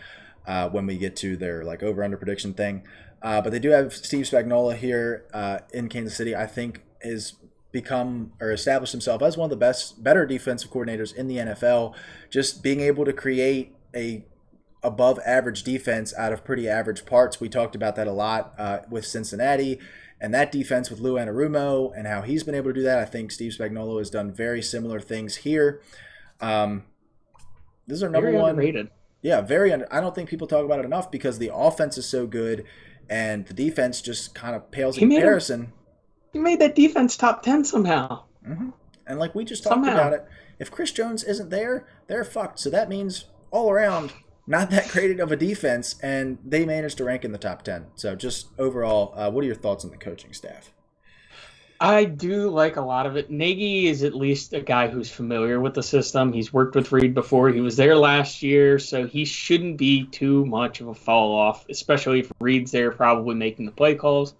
when we get to their like over-under prediction thing. But they do have Steve Spagnuolo here in Kansas City. I think is become or establish himself as one of the better defensive coordinators in the NFL. Just being able to create a above average defense out of pretty average parts. We talked about that a lot with Cincinnati and that defense with Lou Anarumo and how he's been able to do that. I think Steve Spagnuolo has done very similar things here. This is our number very one. Underrated. Yeah, I don't think people talk about it enough because the offense is so good and the defense just kind of pales in comparison. He made that defense top 10 somehow. Mm-hmm. And like we just talked about it, if Chris Jones isn't there, they're fucked. So that means all around, not that great of a defense, and they managed to rank in the top 10. So just overall, what are your thoughts on the coaching staff? I do like a lot of it. Nagy is at least a guy who's familiar with the system. He's worked with Reed before. He was there last year, so he shouldn't be too much of a fall off, especially if Reed's there probably making the play calls.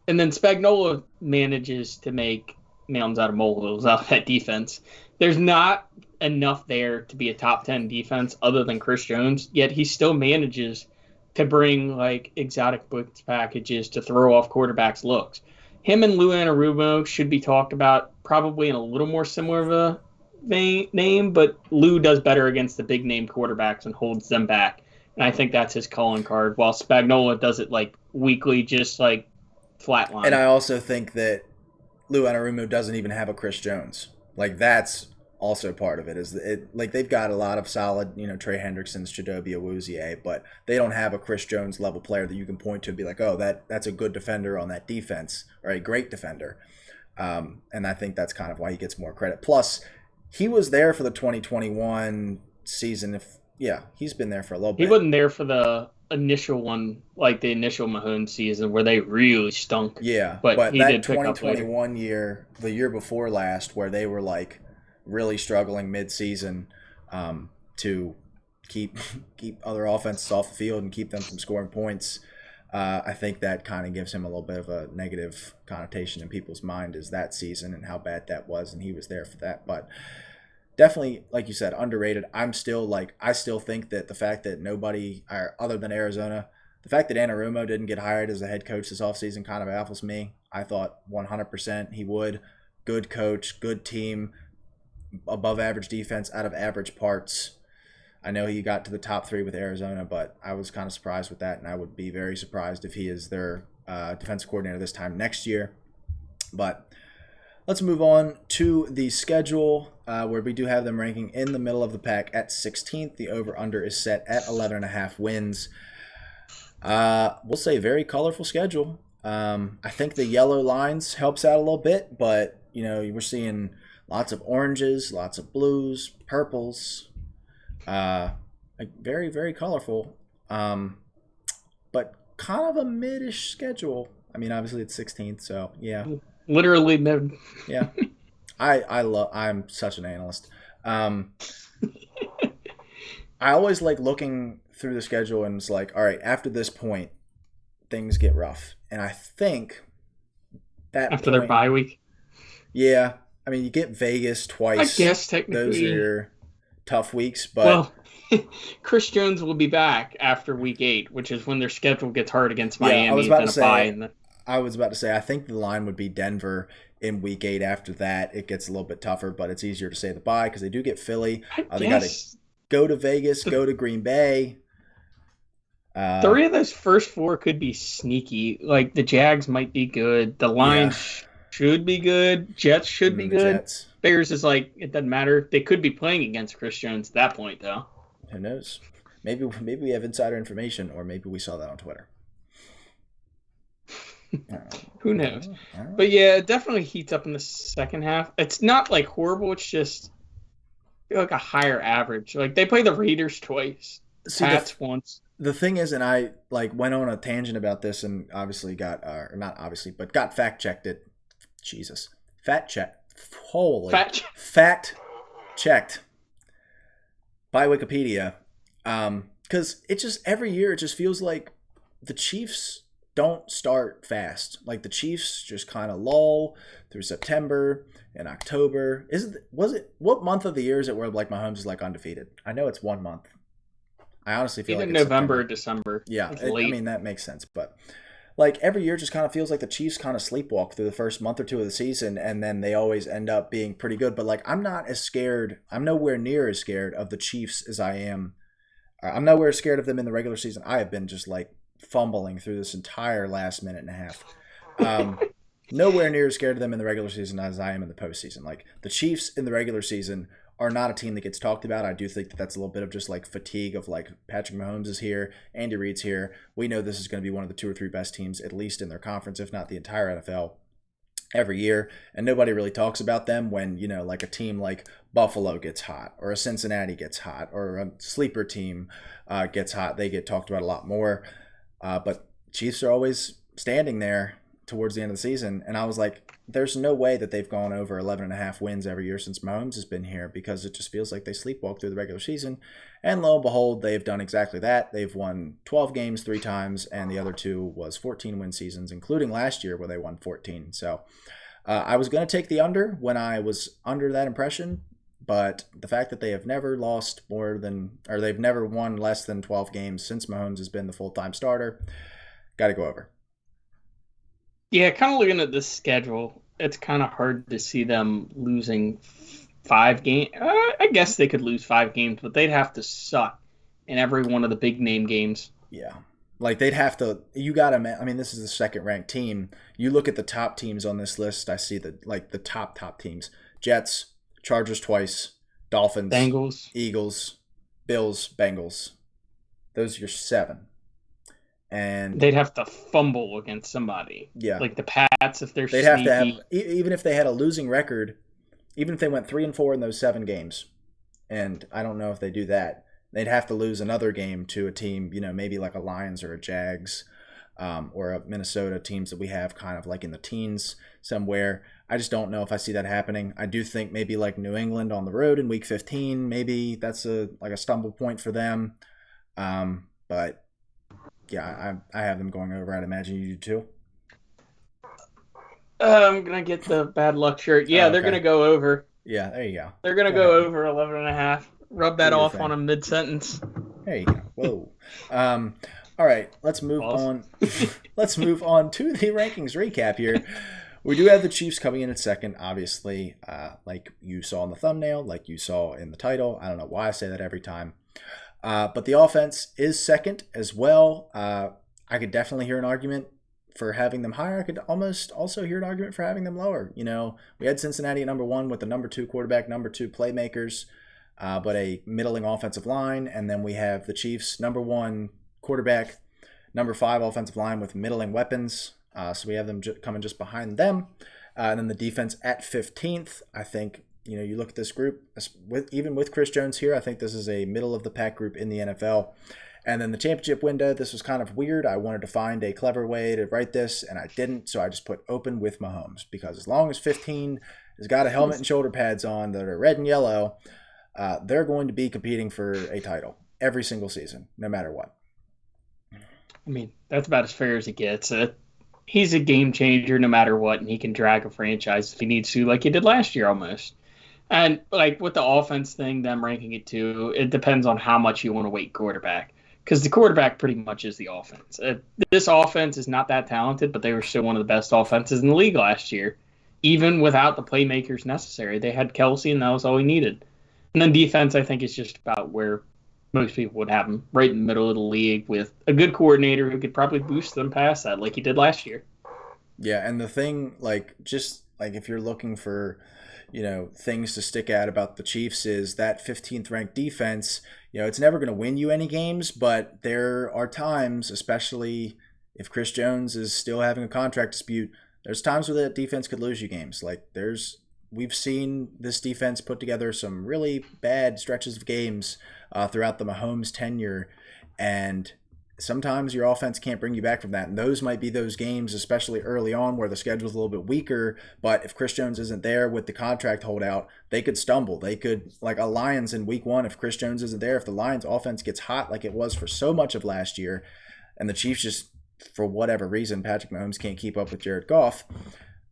And then Spagnuolo manages to make mountains out of molehills out of that defense. There's not enough there to be a top 10 defense other than Chris Jones, yet he still manages to bring like exotic blitz packages to throw off quarterbacks' looks. Him and Lou Anarumo should be talked about probably in a little more similar of a name, but Lou does better against the big name quarterbacks and holds them back. And I think that's his calling card, while Spagnuolo does it like weekly, just like flatline. And I also think that Lou Anarumo doesn't even have a Chris Jones. Like that's also part of it. Like they've got a lot of solid, Trey Hendrickson's, Chidobe Awuzie, but they don't have a Chris Jones level player that you can point to and be like, oh, that's a good defender on that defense or a great defender. And I think that's kind of why he gets more credit. Plus, he was there for the 2021 season. He's been there for a little bit. He wasn't there for the initial one, like the initial Mahomes season where they really stunk. Yeah, but he that did pick up 2021 year, the year before last, where they were like really struggling mid-season to keep other offenses off the field and keep them from scoring points. I think that kind of gives him a little bit of a negative connotation in people's mind is that season and how bad that was, and he was there for that. But definitely, like you said, underrated. I still think that the fact that nobody other than Arizona, the fact that Anarumo didn't get hired as a head coach this offseason kind of baffles me. I thought 100% he would. Good coach, good team, above average defense out of average parts. I know he got to the top 3 with Arizona, but I was kind of surprised with that, and I would be very surprised if he is their defensive coordinator this time next year. But let's move on to the schedule, where we do have them ranking in the middle of the pack at 16th. The over-under is set at 11.5 wins. We'll say very colorful schedule. I think the yellow lines helps out a little bit, but we're seeing lots of oranges, lots of blues, purples. Very, very colorful, but kind of a mid-ish schedule. I mean, obviously it's 16th, so yeah. Literally mid. Yeah. I'm such an analyst. I always like looking through the schedule and it's like, all right, after this point, things get rough. And I think that after their bye week. Yeah. I mean, you get Vegas twice. I guess technically. Those are tough weeks, but Chris Jones will be back after week 8, which is when their schedule gets hard against Miami. I was about to say, I think the line would be Denver in week 8. After that, it gets a little bit tougher, but it's easier to say the bye because they do get Philly. They got to go to Vegas, go to Green Bay. 3 of those first 4 could be sneaky. Like the Jags might be good. The Lions should be good. Jets should be good. Jets. Bears is like, it doesn't matter. They could be playing against Chris Jones at that point, though. Who knows? Maybe we have insider information, or maybe we saw that on Twitter. Who knows? But yeah, it definitely heats up in the second half. It's not like horrible. It's just like a higher average. Like they play the Raiders twice, Pats once. The thing is, and I went on a tangent about this, and obviously got got fact checked it. Jesus, fact checked by Wikipedia, because it just every year it just feels like the Chiefs don't start fast. Like the Chiefs just kind of lull through September and October. What month of the year is it where like Mahomes is like undefeated? I know it's 1 month. I honestly feel either like it's November September. or December. Yeah, I mean that makes sense, but like every year just kind of feels like the Chiefs kind of sleepwalk through the first month or two of the season, and then they always end up being pretty good. But like I'm not as scared. I'm nowhere near as scared of the Chiefs as I am. I'm nowhere scared of them in the regular season. I have been just like fumbling through this entire last minute and a half. Nowhere near as scared of them in the regular season as I am in the postseason. Like the Chiefs in the regular season are not a team that gets talked about. I do think that that's a little bit of just like fatigue of like Patrick Mahomes is here, Andy Reid's here. We know this is going to be one of the 2 or 3 best teams, at least in their conference, if not the entire NFL, every year. And nobody really talks about them when, you know, like a team like Buffalo gets hot or a Cincinnati gets hot or a sleeper team gets hot. They get talked about a lot more. But Chiefs are always standing there towards the end of the season. And I was like, there's no way that they've gone over 11.5 wins every year since Mahomes has been here, because it just feels like they sleepwalk through the regular season. And lo and behold, they've done exactly that. They've won 12 games 3 times, and the other 2 was 14-win seasons, including last year where they won 14. So I was going to take the under when I was under that impression, but the fact that they have never lost more than, or they've never won less than 12 games since Mahomes has been the full-time starter, got to go over. Yeah, kind of looking at this schedule, it's kind of hard to see them losing 5 games. I guess they could lose 5 games, but they'd have to suck in every one of the big name games. Yeah. Like they'd have to, you got to, I mean, this is the second ranked team. You look at the top teams on this list, I see the top teams. Jets, Chargers twice, Dolphins, Bengals, Eagles, Bills, Bengals. Those are your 7. And they'd have to fumble against somebody. Yeah. Like the Pats, if they're they'd sneaky. have to have, even if they had a losing record, even if they went 3-4 in those 7 games, and I don't know if they do that, they'd have to lose another game to a team, you know, maybe like a Lions or a Jags or a Minnesota, teams that we have kind of like in the teens somewhere. I just don't know if I see that happening. I do think maybe like New England on the road in week 15, maybe that's a stumble point for them. But yeah, I have them going over. I'd imagine you do too. I'm going to get the bad luck shirt. Yeah, They're going to go over. Yeah, there you go. They're going to go over 11.5. Rub that off on a mid-sentence. There you go. Whoa. All right, let's move on. Let's move on to the rankings recap here. We do have the Chiefs coming in at second, obviously, like you saw in the thumbnail, like you saw in the title. I don't know why I say that every time. But the offense is second as well. I could definitely hear an argument for having them higher. I could almost also hear an argument for having them lower. You know, we had Cincinnati at number 1 with the number 2 quarterback, number 2 playmakers, but a middling offensive line. And then we have the Chiefs, number 1 quarterback, number 5 offensive line with middling weapons. So we have them coming just behind them. And then the defense at 15th. I think, you know, you look at this group, even with Chris Jones here, I think this is a middle-of-the-pack group in the NFL. And then the championship window, this was kind of weird. I wanted to find a clever way to write this, and I didn't. So I just put open with Mahomes, because as long as 15 has got a helmet and shoulder pads on that are red and yellow, they're going to be competing for a title every single season, no matter what. I mean, that's about as fair as it gets. He's a game changer no matter what, and he can drag a franchise if he needs to, like he did last year almost. And like with the offense thing, them ranking it too, it depends on how much you want to weight quarterback, because the quarterback pretty much is the offense. This offense is not that talented, but they were still one of the best offenses in the league last year, even without the playmakers necessary. They had Kelsey, and that was all he needed. And then defense, I think, is just about where most people would have them, right in the middle of the league, with a good coordinator who could probably boost them past that, like he did last year. Yeah, and the thing, like, just like if you're looking for, you know, things to stick out about the Chiefs, is that 15th ranked defense. You know, it's never going to win you any games, but there are times, especially if Chris Jones is still having a contract dispute, there's times where that defense could lose you games. Like we've seen this defense put together some really bad stretches of games throughout the Mahomes tenure, and sometimes your offense can't bring you back from that. And those might be those games, especially early on, where the schedule's a little bit weaker. But if Chris Jones isn't there with the contract holdout, they could stumble. They could, like a Lions in week 1, if Chris Jones isn't there, if the Lions offense gets hot like it was for so much of last year, and the Chiefs just, for whatever reason, Patrick Mahomes can't keep up with Jared Goff,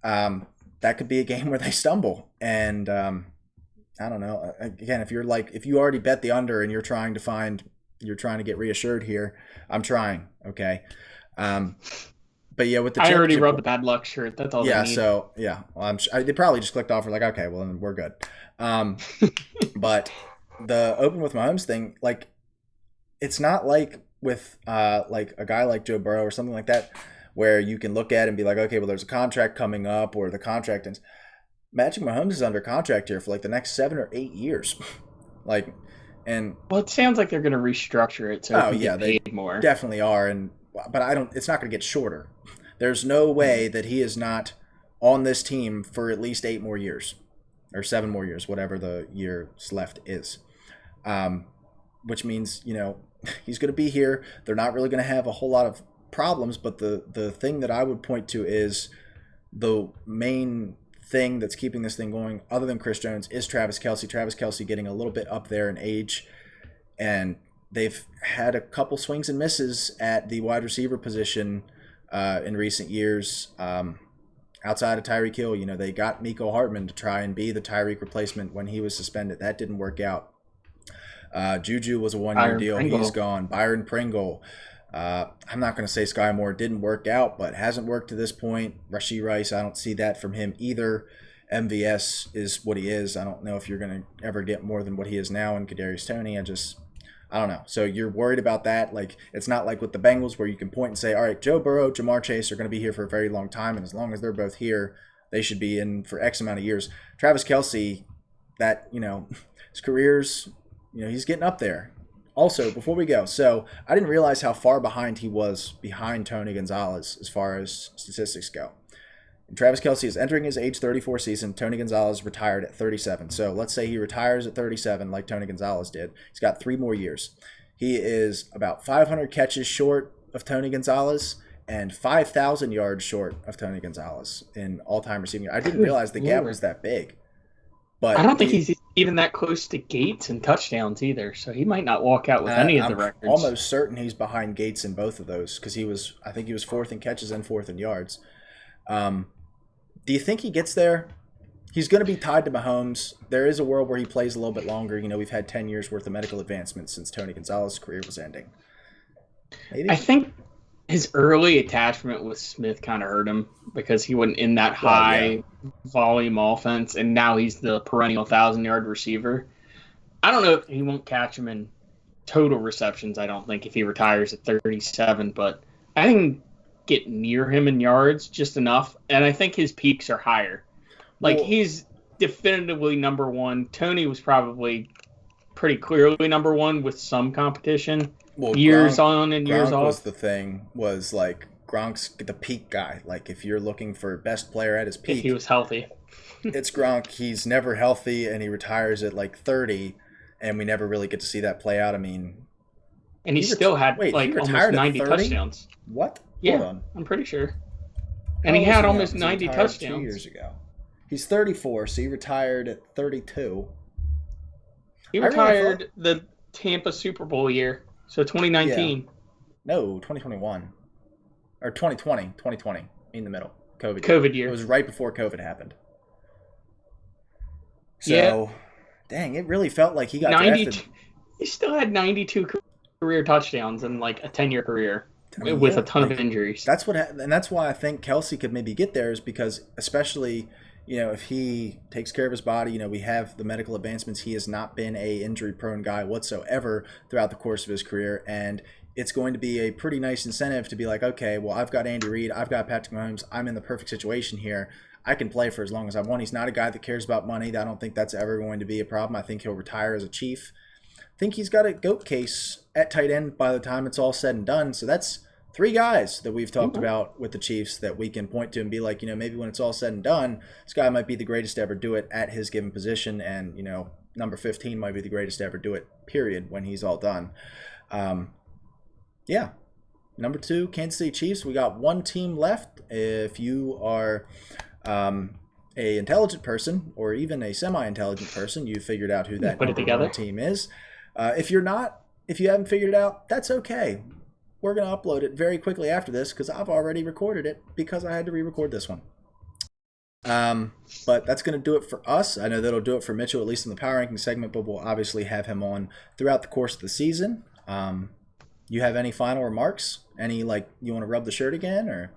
that could be a game where they stumble. And I don't know. Again, if you already bet the under and you're trying to get reassured here, I'm trying. Okay. But yeah, with the I already championship, rubbed the bad luck shirt. That's all they yeah. need. So yeah, well, they probably just clicked off. We're like, okay, well then we're good. Um, but the Open with Mahomes thing, like, it's not like with like a guy like Joe Burrow or something like that, where you can look at it and be like, okay, well there's a contract coming up or the contract ends. Magic Mahomes is under contract here for like the next 7 or 8 years, like, and Well, it sounds like they're going to restructure it so oh he yeah, get they paid more. definitely are, and but I don't. It's not going to get shorter. There's no way that he is not on this team for at least 8 more years or 7 more years, whatever the years left is. Which means he's going to be here. They're not really going to have a whole lot of problems, but the thing that I would point to is the main thing that's keeping this thing going, other than Chris Jones, is Travis Kelce. Travis Kelce getting a little bit up there in age, and they've had a couple swings and misses at the wide receiver position in recent years. Outside of Tyreek Hill, they got Miko Hartman to try and be the Tyreek replacement when he was suspended. That didn't work out. Juju was a one-year deal. Pringle. He's gone. Byron Pringle. I'm not going to say Sky Moore didn't work out, but hasn't worked to this point. Rashee Rice, I don't see that from him either. MVS is what he is. I don't know if you're going to ever get more than what he is now. And Kadarius Toney, I don't know. So you're worried about that. Like, it's not like with the Bengals where you can point and say, all right, Joe Burrow, Jamar Chase are going to be here for a very long time. And as long as they're both here, they should be in for X amount of years. Travis Kelce, that, his career's, he's getting up there. Also, before we go, so I didn't realize how far behind he was behind Tony Gonzalez as far as statistics go. And Travis Kelce is entering his age 34 season. Tony Gonzalez retired at 37. So let's say he retires at 37 like Tony Gonzalez did. He's got 3 more years. He is about 500 catches short of Tony Gonzalez and 5,000 yards short of Tony Gonzalez in all-time receiving. I didn't realize the gap was that big. But I don't think he's even that close to Gates and touchdowns either, so he might not walk out with any of the records. I'm almost certain he's behind Gates in both of those because I think he was 4th in catches and 4th in yards. Do you think he gets there? He's going to be tied to Mahomes. There is a world where he plays a little bit longer. We've had 10 years worth of medical advancements since Tony Gonzalez's career was ending. Maybe? I think his early attachment with Smith kind of hurt him because he wasn't in that high volume offense, and now he's the perennial 1,000-yard receiver. I don't know if he won't catch him in total receptions, I don't think, if he retires at 37, but I think get near him in yards just enough, and I think his peaks are higher. Like, he's definitively number one. Tony was probably pretty clearly number one with some competition. Years on and years off. Was the thing, was like Gronk's the peak guy. Like, if you're looking for best player at his peak, if he was healthy. It's Gronk. He's never healthy, and he retires at like 30, and we never really get to see that play out. I mean, and he still had almost 90 touchdowns. What? Yeah, Hold on. I'm pretty sure. And he had almost 90 touchdowns 2 years ago. He's 34, so he retired at 32. He retired the Tampa Super Bowl year, so 2019. Yeah. No, 2021. Or 2020, in the middle. COVID year. It was right before COVID happened. So, dang, it really felt like he got drafted. He still had 92 career touchdowns in like a 10-year career with a ton of injuries. That's and that's why I think Kelce could maybe get there, is because especially, if he takes care of his body, we have the medical advancements. He has not been a injury-prone guy whatsoever throughout the course of his career, and it's going to be a pretty nice incentive to be like, okay, well, I've got Andy Reid, I've got Patrick Mahomes, I'm in the perfect situation here. I can play for as long as I want. He's not a guy that cares about money. I don't think that's ever going to be a problem. I think he'll retire as a Chief. I think he's got a GOAT case at tight end by the time it's all said and done. So that's 3 guys that we've talked about with the Chiefs that we can point to and be like, maybe when it's all said and done, this guy might be the greatest to ever do it at his given position, and, number 15 might be the greatest to ever do it, period, when he's all done. Yeah. Number 2, Kansas City Chiefs. We got 1 team left. If you are a intelligent person or even a semi-intelligent person, you figured out who that number 1 team is. If you're not, if you haven't figured it out, that's okay. We're going to upload it very quickly after this because I've already recorded it because I had to re-record this one. But that's going to do it for us. I know that'll do it for Mitchell, at least in the power ranking segment, but we'll obviously have him on throughout the course of the season. You have any final remarks? Any, you want to rub the shirt again, or?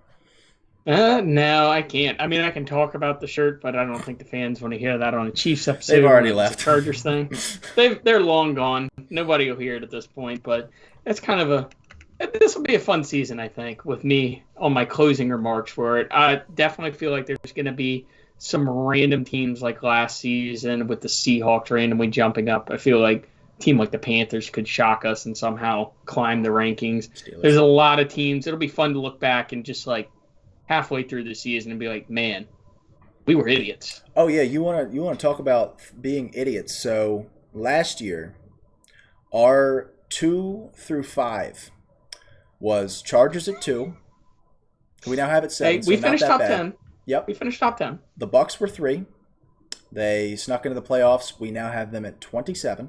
No, I can't. I mean, I can talk about the shirt, but I don't think the fans want to hear that on a Chiefs They've episode when already it was a left. Chargers thing. They're long gone. Nobody will hear it at this point, but it's kind of a. This will be a fun season, I think, with me on my closing remarks for it. I definitely feel like there's going to be some random teams like last season with the Seahawks randomly jumping up. I feel like a team like the Panthers could shock us and somehow climb the rankings. Steelers. There's a lot of teams. It'll be fun to look back and just like halfway through the season and be like, man, we were idiots. Oh yeah, you wanna talk about being idiots. So last year, our 2 through 5 was Chargers at 2. We now have it 7. Hey, we so finished not top that bad. 10. Yep. We finished top 10. The Bucks were 3. They snuck into the playoffs. We now have them at 27.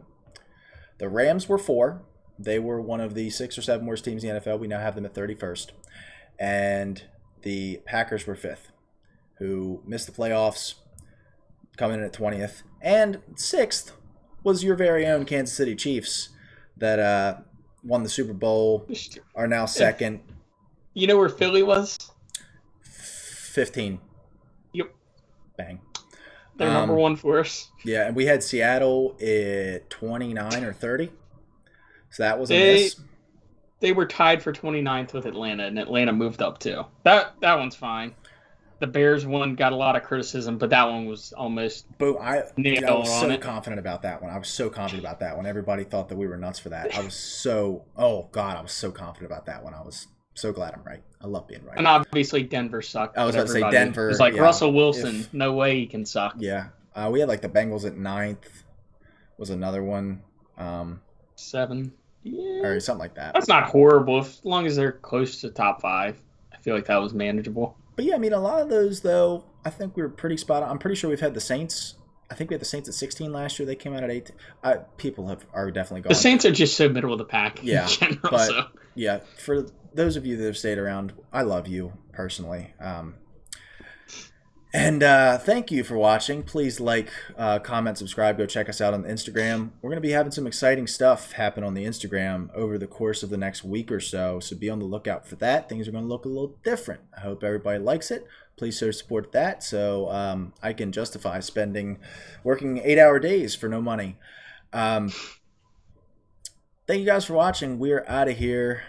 The Rams were 4. They were one of the 6 or 7 worst teams in the NFL. We now have them at 31st. And the Packers were 5th, who missed the playoffs, coming in at 20th. And 6th was your very own Kansas City Chiefs that won the Super Bowl, are now 2nd. You know where Philly was? 15. Yep. Bang. They're number 1 for us. Yeah, and we had Seattle at 29 or 30. So that was a miss. They were tied for 29th with Atlanta, and Atlanta moved up too. That one's fine. The Bears one got a lot of criticism, but that one was almost I was so it. confident about that one. I was so confident about that one. Everybody thought that we were nuts for that. I was so confident about that one. I was so glad I'm right. I love being right. And obviously Denver sucked. I was about to say Denver. It's like Russell Wilson. No way he can suck. Yeah. We had like the Bengals at 9th was another one. 7. Yeah. Or something like that. That's not horrible. As long as they're close to top 5, I feel like that was manageable. But yeah, I mean, a lot of those, though, I think we were pretty spot on. I'm pretty sure we've had the Saints. I think we had the Saints at 16 last year. They came out at 8. People are definitely gone. The Saints are just so middle of the pack in general. But, yeah, for those of you that have stayed around, I love you personally. And thank you for watching. Please like, comment, subscribe. Go check us out on Instagram. We're going to be having some exciting stuff happen on the Instagram over the course of the next week or so. So be on the lookout for that. Things are going to look a little different. I hope everybody likes it. Please support that so I can justify working 8-hour days for no money. Thank you guys for watching. We're out of here.